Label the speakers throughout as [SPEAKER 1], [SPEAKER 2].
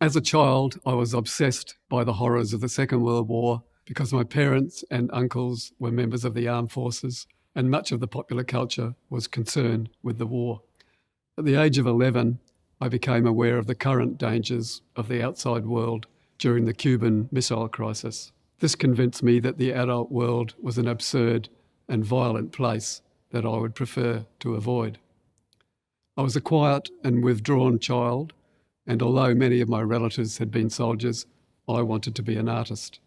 [SPEAKER 1] As a child, I was obsessed by the horrors of the Second World War because my parents and uncles were members of the armed forces and much of the popular culture was concerned with the war. At the age of 11, I became aware of the current dangers of the outside world during the Cuban Missile Crisis. This convinced me that the adult world was an absurd and violent place that I would prefer to avoid. I was a quiet and withdrawn child, and although many of my relatives had been soldiers, I wanted to be an artist.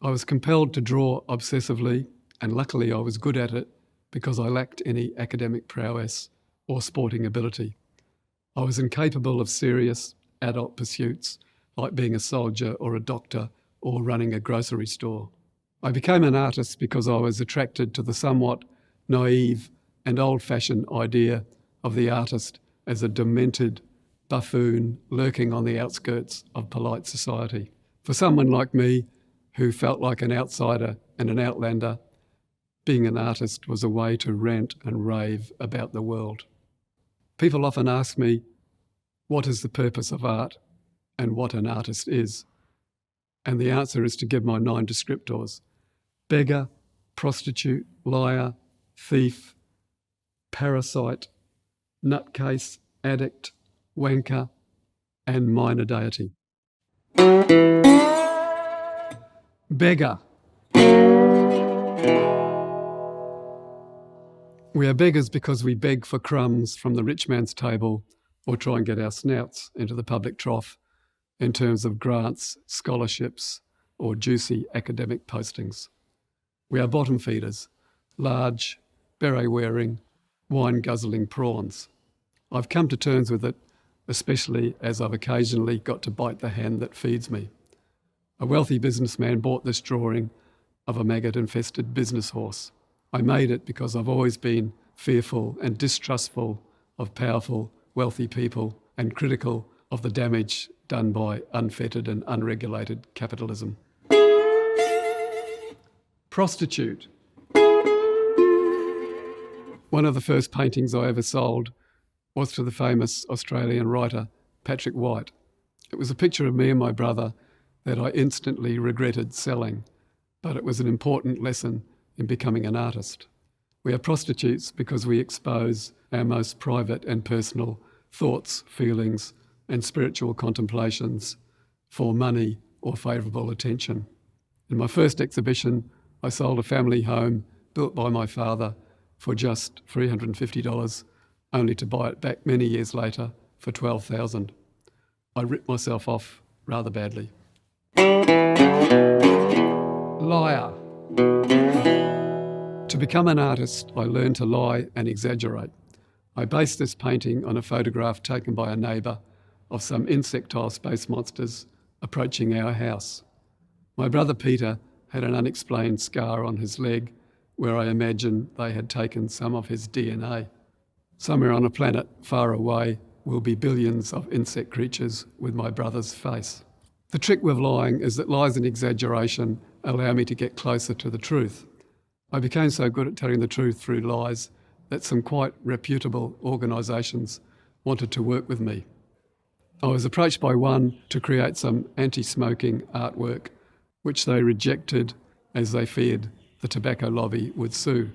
[SPEAKER 1] I was compelled to draw obsessively, and luckily I was good at it because I lacked any academic prowess or sporting ability. I was incapable of serious adult pursuits like being a soldier or a doctor or running a grocery store. I became an artist because I was attracted to the somewhat naive and old-fashioned idea of the artist as a demented buffoon lurking on the outskirts of polite society. For someone like me, who felt like an outsider and an outlander, being an artist was a way to rant and rave about the world. People often ask me, what is the purpose of art and what an artist is? And the answer is to give my 9 descriptors: beggar, prostitute, liar, thief, parasite, nutcase, addict, wanker, and minor deity. Beggar. We are beggars because we beg for crumbs from the rich man's table or try and get our snouts into the public trough in terms of grants, scholarships, or juicy academic postings. We are bottom feeders, large, beret-wearing, wine-guzzling prawns. I've come to terms with it, especially as I've occasionally got to bite the hand that feeds me. A wealthy businessman bought this drawing of a maggot-infested business horse. I made it because I've always been fearful and distrustful of powerful, wealthy people and critical of the damage done by unfettered and unregulated capitalism. Prostitute. One of the first paintings I ever sold was to the famous Australian writer Patrick White. It was a picture of me and my brother that I instantly regretted selling, but it was an important lesson in becoming an artist. We are prostitutes because we expose our most private and personal thoughts, feelings, and spiritual contemplations for money or favourable attention. In my first exhibition, I sold a family home built by my father for just $350, only to buy it back many years later for $12,000. I ripped myself off rather badly. Liar. To become an artist, I learned to lie and exaggerate. I based this painting on a photograph taken by a neighbour of some insectile space monsters approaching our house. My brother Peter had an unexplained scar on his leg where I imagine they had taken some of his DNA. Somewhere on a planet far away will be billions of insect creatures with my brother's face. The trick with lying is that lies and exaggeration allow me to get closer to the truth. I became so good at telling the truth through lies that some quite reputable organisations wanted to work with me. I was approached by one to create some anti-smoking artwork, which they rejected as they feared the tobacco lobby would sue.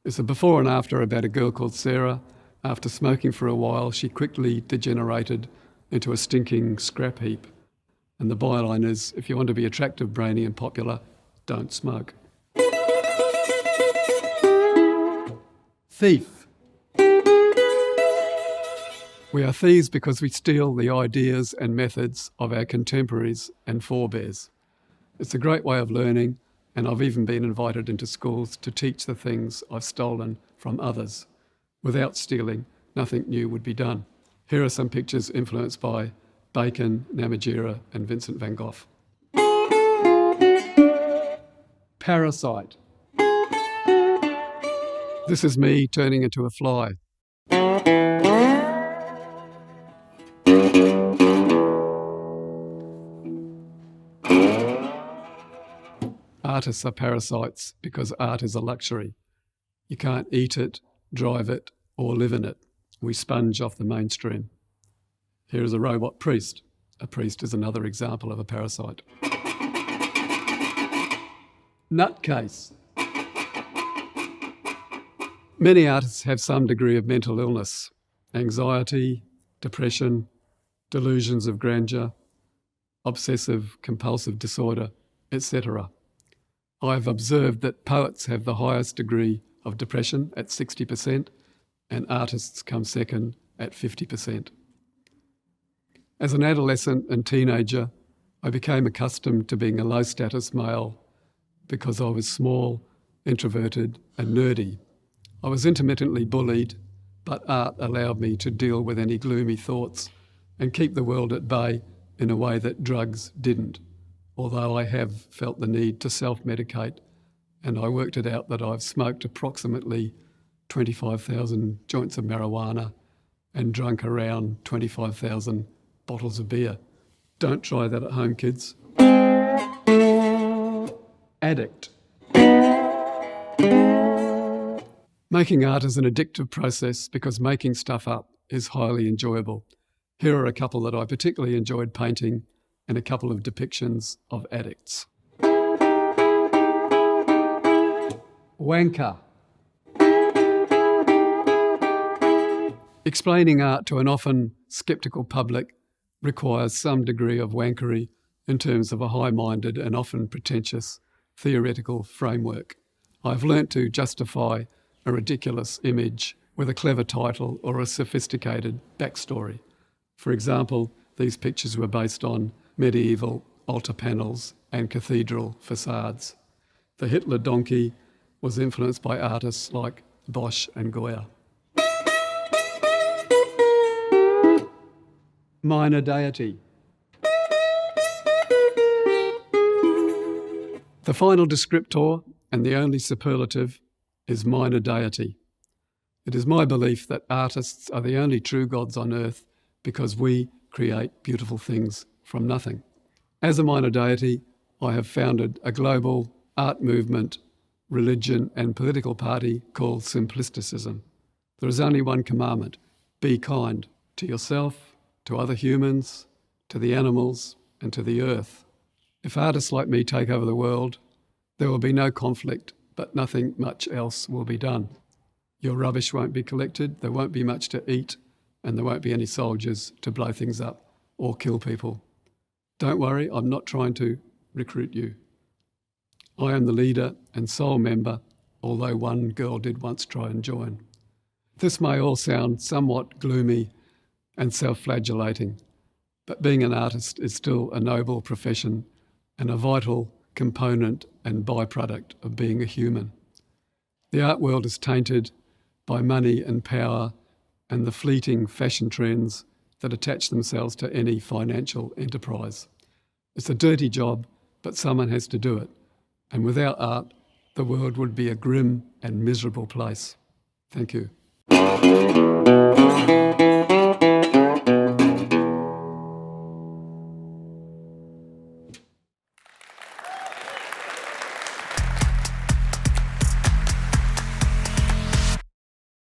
[SPEAKER 1] It's a before and after about a girl called Sarah. After smoking for a while, she quickly degenerated into a stinking scrap heap. And the byline is, if you want to be attractive, brainy and popular, don't smoke. Thief. We are thieves because we steal the ideas and methods of our contemporaries and forebears. It's a great way of learning, and I've even been invited into schools to teach the things I've stolen from others. Without stealing, nothing new would be done. Here are some pictures influenced by Bacon, Namatjira, and Vincent van Gogh. Parasite. This is me turning into a fly. Artists are parasites because art is a luxury. You can't eat it, drive it, or live in it. We sponge off the mainstream. Here is a robot priest. A priest is another example of a parasite. Nutcase. Many artists have some degree of mental illness, anxiety, depression, delusions of grandeur, obsessive compulsive disorder, etc. I have observed that poets have the highest degree of depression at 60%, and artists come second at 50%. As an adolescent and teenager, I became accustomed to being a low-status male because I was small, introverted and nerdy. I was intermittently bullied, but art allowed me to deal with any gloomy thoughts and keep the world at bay in a way that drugs didn't, although I have felt the need to self-medicate, and I worked it out that I've smoked approximately 25,000 joints of marijuana and drunk around 25,000 bottles of beer. Don't try that at home, kids. Addict. Making art is an addictive process because making stuff up is highly enjoyable. Here are a couple that I particularly enjoyed painting and a couple of depictions of addicts. Wanker. Explaining art to an often sceptical public requires some degree of wankery in terms of a high-minded and often pretentious theoretical framework. I've learnt to justify a ridiculous image with a clever title or a sophisticated backstory. For example, these pictures were based on medieval altar panels and cathedral facades. The Hitler donkey was influenced by artists like Bosch and Goya. Minor deity. The final descriptor and the only superlative is minor deity. It is my belief that artists are the only true gods on earth because we create beautiful things from nothing. As a minor deity, I have founded a global art movement, religion and political party called Simplisticism. There is only one commandment: be kind to yourself, to other humans, to the animals and to the earth. If artists like me take over the world, there will be no conflict, but nothing much else will be done. Your rubbish won't be collected, there won't be much to eat, and there won't be any soldiers to blow things up or kill people. Don't worry, I'm not trying to recruit you. I am the leader and sole member, although one girl did once try and join. This may all sound somewhat gloomy and self-flagellating, but being an artist is still a noble profession and a vital component and byproduct of being a human. The art world is tainted by money and power and the fleeting fashion trends that attach themselves to any financial enterprise. It's a dirty job, but someone has to do it. And without art, the world would be a grim and miserable place. Thank you.